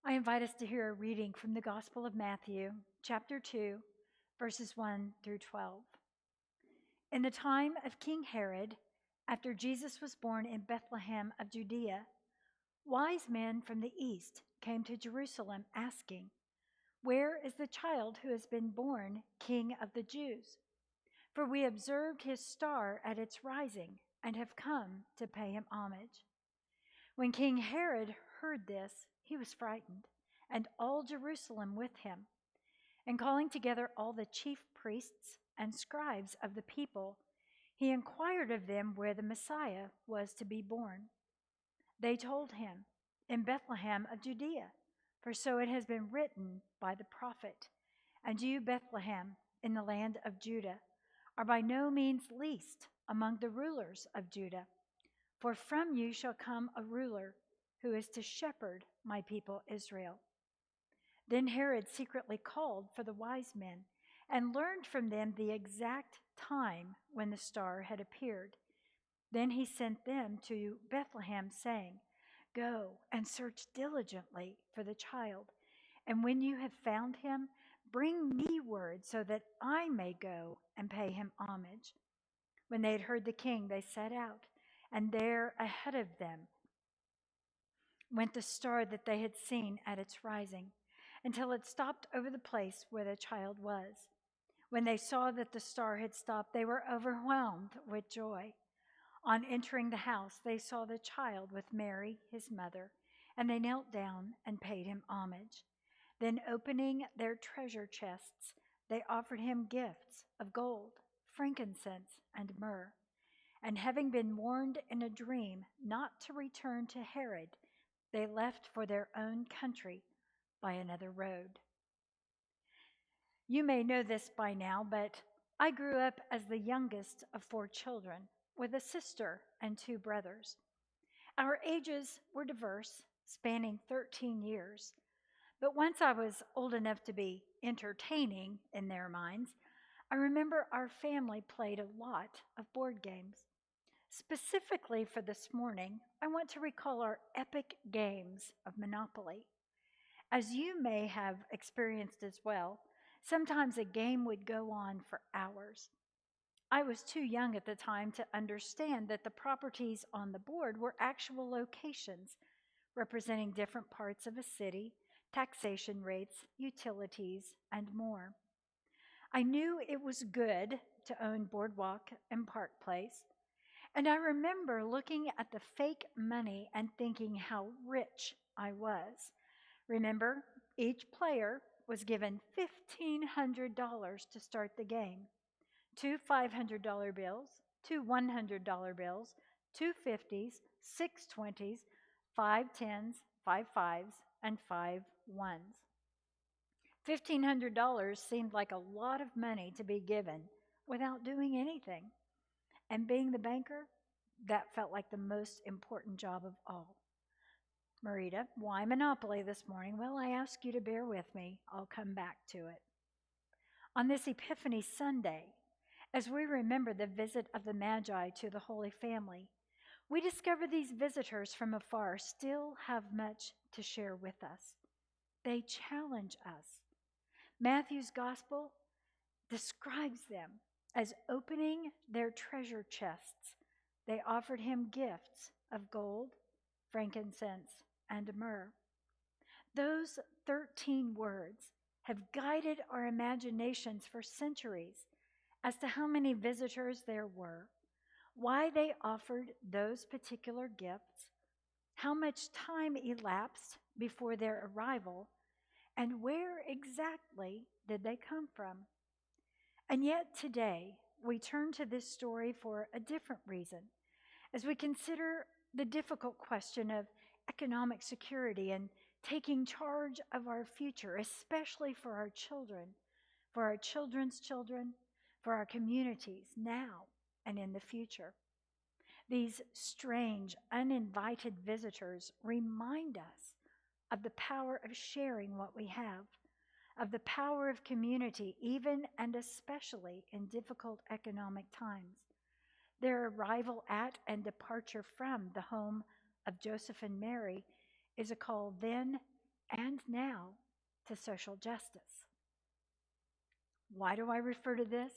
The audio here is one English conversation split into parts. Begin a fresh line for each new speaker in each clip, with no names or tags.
I invite us to hear a reading from the Gospel of Matthew, chapter 2, verses 1 through 12. In the time of King Herod, after Jesus was born in Bethlehem of Judea, wise men from the east came to Jerusalem asking, "Where is the child who has been born King of the Jews? For we observed his star at its rising and have come to pay him homage." When King Herod heard this, he was frightened, and all Jerusalem with him. And calling together all the chief priests and scribes of the people, he inquired of them where the Messiah was to be born. They told him, "In Bethlehem of Judea, for so it has been written by the prophet, and you, Bethlehem, in the land of Judah, are by no means least among the rulers of Judah. For from you shall come a ruler who is to shepherd my people Israel." Then Herod secretly called for the wise men and learned from them the exact time when the star had appeared. Then he sent them to Bethlehem, saying, "Go and search diligently for the child, and when you have found him, bring me word so that I may go and pay him homage." When they had heard the king, they set out, and there ahead of them went the star that they had seen at its rising, until it stopped over the place where the child was. When they saw that the star had stopped, they were overwhelmed with joy. On entering the house, they saw the child with Mary, his mother, and they knelt down and paid him homage. Then, opening their treasure chests, they offered him gifts of gold, frankincense, and myrrh. And having been warned in a dream not to return to Herod, they left for their own country by another road. You may know this by now, but I grew up as the youngest of 4 children, with a sister and 2 brothers. Our ages were diverse, spanning 13 years. But once I was old enough to be entertaining in their minds, I remember our family played a lot of board games. Specifically for this morning, I want to recall our epic games of Monopoly. As you may have experienced as well, sometimes a game would go on for hours. I was too young at the time to understand that the properties on the board were actual locations representing different parts of a city, taxation rates, utilities, and more. I knew it was good to own Boardwalk and Park Place, and I remember looking at the fake money and thinking how rich I was. Remember, each player was given $1,500 to start the game. 2 $500 bills, 2 $100 bills, 2 50s, 6 20s, 5 10s, 5 5s, and 5 1s. $1,500 seemed like a lot of money to be given without doing anything. And being the banker, that felt like the most important job of all. Marita, why Monopoly this morning? Well, I ask you to bear with me. I'll come back to it. On this Epiphany Sunday, as we remember the visit of the Magi to the Holy Family, we discover these visitors from afar still have much to share with us. They challenge us. Matthew's Gospel describes them as opening their treasure chests. They offered him gifts of gold, frankincense, and myrrh. Those 13 words have guided our imaginations for centuries as to how many visitors there were, why they offered those particular gifts, how much time elapsed before their arrival, and where exactly did they come from. And yet today, we turn to this story for a different reason, as we consider the difficult question of economic security and taking charge of our future, especially for our children, for our children's children, for our communities now and in the future. These strange, uninvited visitors remind us of the power of sharing what we have, of the power of community, even and especially in difficult economic times. Their arrival at and departure from the home of Joseph and Mary is a call then and now to social justice. Why do I refer to this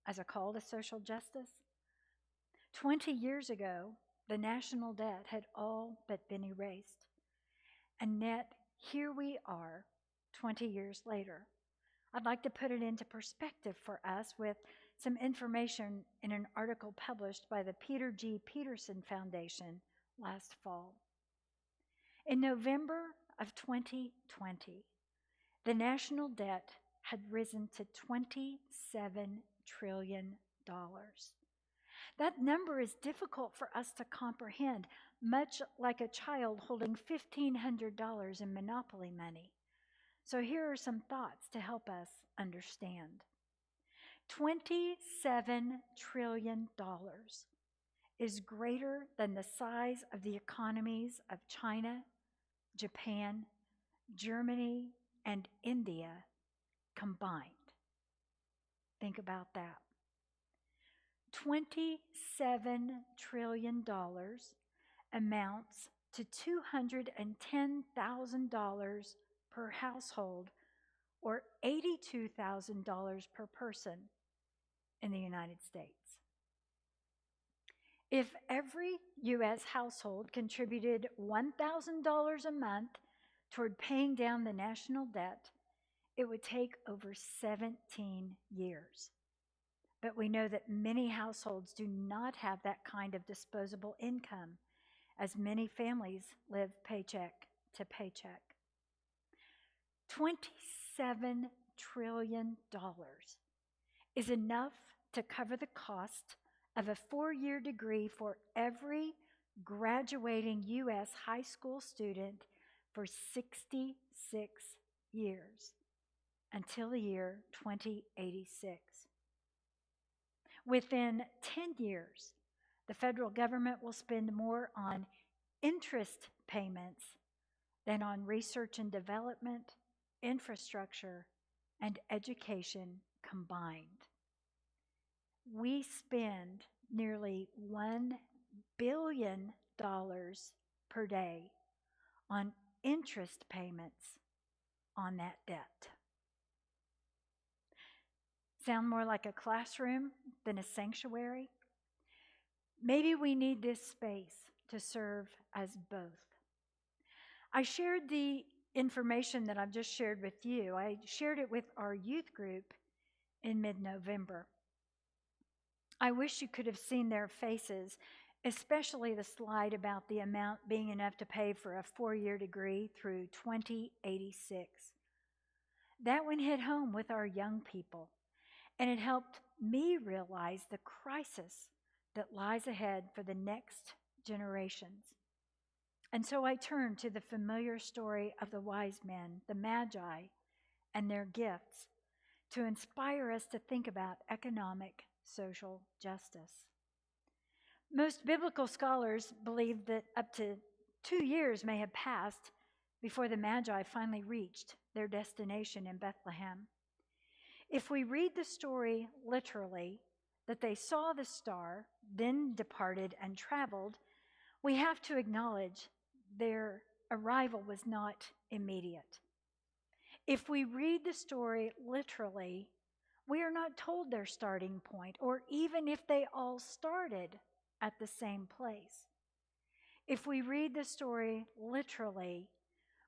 as a call to social justice? 20 years ago, the national debt had all but been erased. And yet, here we are, 20 years later. I'd like to put it into perspective for us with some information in an article published by the Peter G. Peterson Foundation last fall. In November of 2020, the national debt had risen to $27 trillion. That number is difficult for us to comprehend, much like a child holding $1,500 in Monopoly money. So here are some thoughts to help us understand. $27 trillion is greater than the size of the economies of China, Japan, Germany, and India combined. Think about that. $27 trillion amounts to $210,000 per household, or $82,000 per person in the United States. If every U.S. household contributed $1,000 a month toward paying down the national debt, it would take over 17 years. But we know that many households do not have that kind of disposable income, as many families live paycheck to paycheck. $27 trillion is enough to cover the cost of a 4-year degree for every graduating U.S. high school student for 66 years until the year 2086. Within 10 years, the federal government will spend more on interest payments than on research and development, infrastructure, and education combined. We spend nearly $1 billion per day on interest payments on that debt. Sound more like a classroom than a sanctuary? Maybe we need this space to serve as both. I shared the information that I've just shared with you. I shared it with our youth group in mid-November. I wish you could have seen their faces, especially the slide about the amount being enough to pay for a 4-year degree through 2086. That one hit home with our young people, and it helped me realize the crisis that lies ahead for the next generations. And so I turned to the familiar story of the wise men, the Magi, and their gifts to inspire us to think about economic social justice. Most biblical scholars believe that up to 2 years may have passed before the Magi finally reached their destination in Bethlehem. If we read the story literally, that they saw the star, then departed and traveled, we have to acknowledge their arrival was not immediate. If we read the story literally, we are not told their starting point, or even if they all started at the same place. If we read the story literally,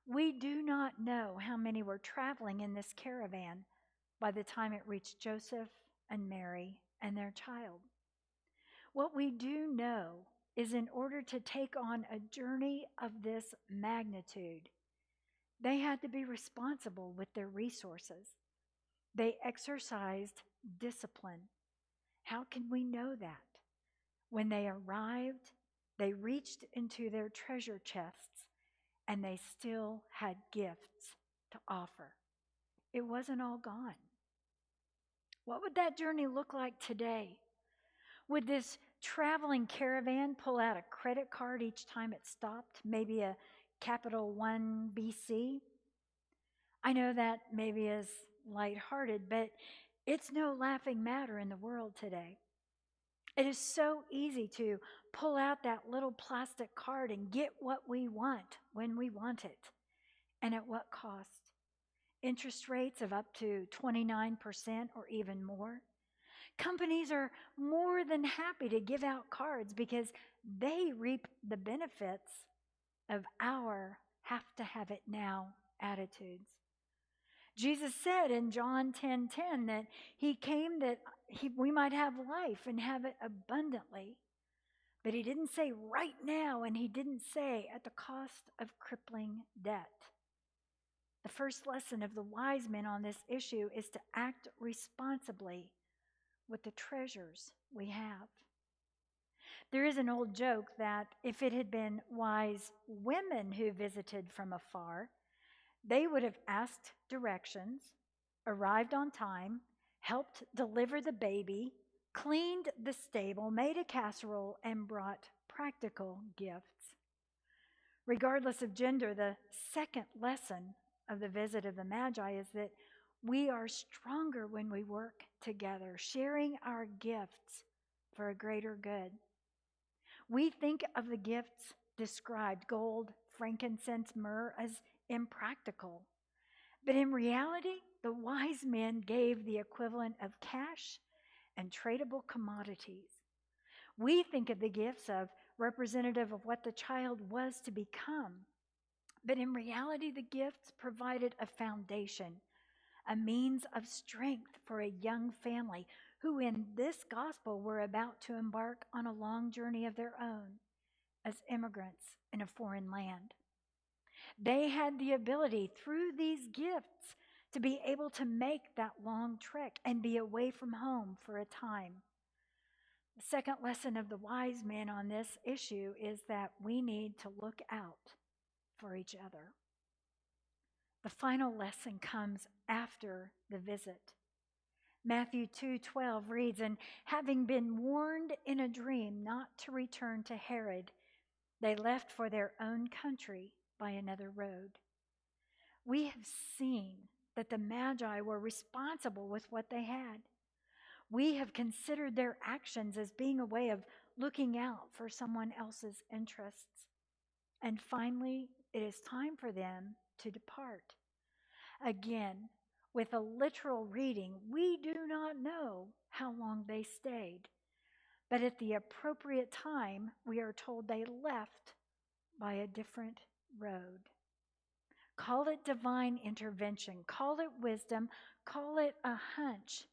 we do not know how many were traveling in this caravan by the time it reached Joseph and Mary and their child. What we do know is in order to take on a journey of this magnitude, they had to be responsible with their resources. They exercised discipline. How can we know that? When they arrived, they reached into their treasure chests and they still had gifts to offer. It wasn't all gone. What would that journey look like today? Would this traveling caravan pull out a credit card each time it stopped? Maybe a Capital One BC? I know that maybe is lighthearted, but it's no laughing matter in the world today. It is so easy to pull out that little plastic card and get what we want when we want it. And at what cost? Interest rates of up to 29% or even more. Companies are more than happy to give out cards because they reap the benefits of our have to have it now attitudes. Jesus said in John 10:10 that he came that we might have life and have it abundantly. But he didn't say right now, and he didn't say at the cost of crippling debt. The first lesson of the wise men on this issue is to act responsibly with the treasures we have. There is an old joke that if it had been wise women who visited from afar, they would have asked directions, arrived on time, helped deliver the baby, cleaned the stable, made a casserole, and brought practical gifts. Regardless of gender, the second lesson of the visit of the Magi is that we are stronger when we work together, sharing our gifts for a greater good. We think of the gifts described, gold, frankincense, myrrh, as impractical. But in reality, the wise men gave the equivalent of cash and tradable commodities. We think of the gifts of representative of what the child was to become. But in reality, the gifts provided a foundation, a means of strength for a young family who in this gospel were about to embark on a long journey of their own as immigrants in a foreign land. They had the ability through these gifts to be able to make that long trek and be away from home for a time. The second lesson of the wise men on this issue is that we need to look out for each other. The final lesson comes after the visit. Matthew 2:12 reads, "And having been warned in a dream not to return to Herod, they left for their own country by another road." We have seen that the Magi were responsible with what they had. We have considered their actions as being a way of looking out for someone else's interests. And finally, it is time for them to depart. Again, with a literal reading, we do not know how long they stayed. But at the appropriate time, we are told they left by a different road. Call it divine intervention, call it wisdom, call it a hunch.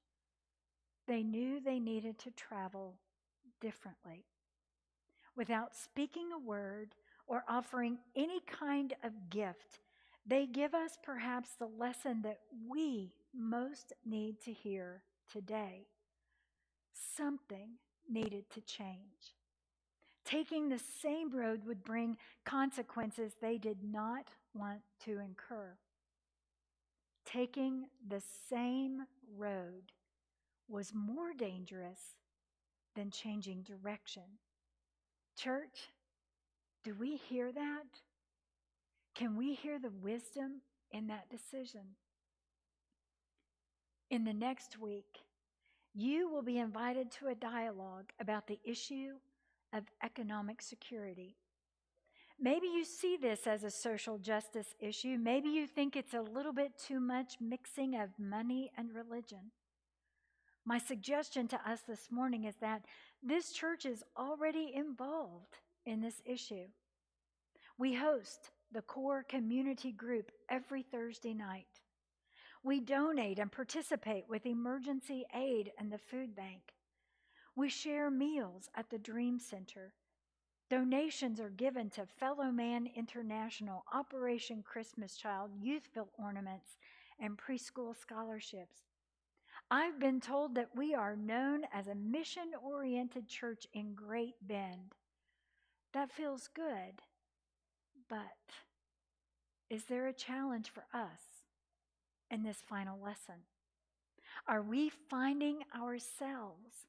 They knew they needed to travel differently. Without speaking a word or offering any kind of gift, they give us perhaps the lesson that we most need to hear today. Something needed to change. Taking the same road would bring consequences they did not want to incur. Taking the same road was more dangerous than changing direction. Church, do we hear that? Can we hear the wisdom in that decision? In the next week, you will be invited to a dialogue about the issue of economic security. Maybe you see this as a social justice issue. Maybe you think it's a little bit too much mixing of money and religion. My suggestion to us this morning is that this church is already involved in this issue. We host the core community group every Thursday night. We donate and participate with emergency aid and the food bank. We share meals at the Dream Center. Donations are given to Fellow Man International, Operation Christmas Child, Youthville Ornaments, and preschool scholarships. I've been told that we are known as a mission-oriented church in Great Bend. That feels good, but is there a challenge for us in this final lesson? Are we finding ourselves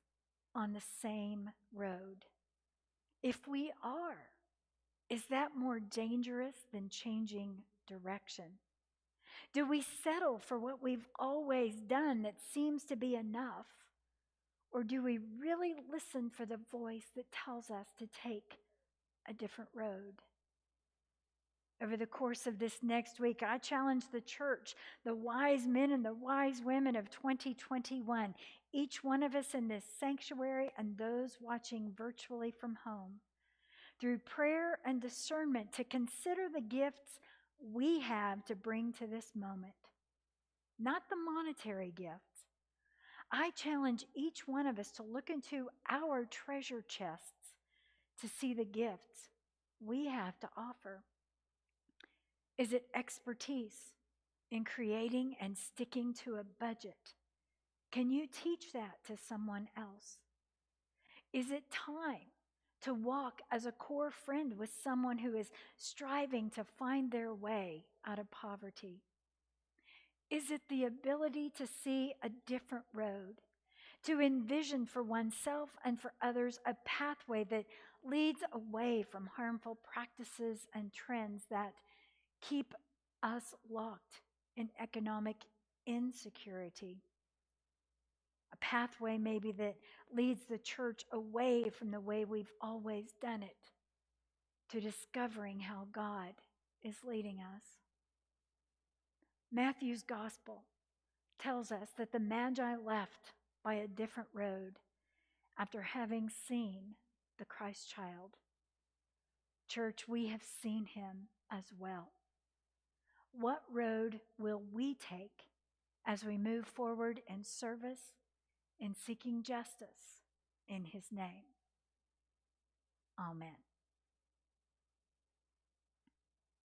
on the same road? If we are, is that more dangerous than changing direction? Do we settle for what we've always done that seems to be enough? Or do we really listen for the voice that tells us to take a different road? Over the course of this next week, I challenge the church, the wise men and the wise women of 2021, each one of us in this sanctuary and those watching virtually from home, through prayer and discernment, to consider the gifts we have to bring to this moment, not the monetary gifts. I challenge each one of us to look into our treasure chests to see the gifts we have to offer. Is it expertise in creating and sticking to a budget? Can you teach that to someone else? Is it time to walk as a core friend with someone who is striving to find their way out of poverty? Is it the ability to see a different road, to envision for oneself and for others a pathway that leads away from harmful practices and trends that keep us locked in economic insecurity? A pathway maybe that leads the church away from the way we've always done it, to discovering how God is leading us. Matthew's gospel tells us that the Magi left by a different road after having seen the Christ child. Church, we have seen him as well. What road will we take as we move forward in service, in seeking justice in his name? Amen.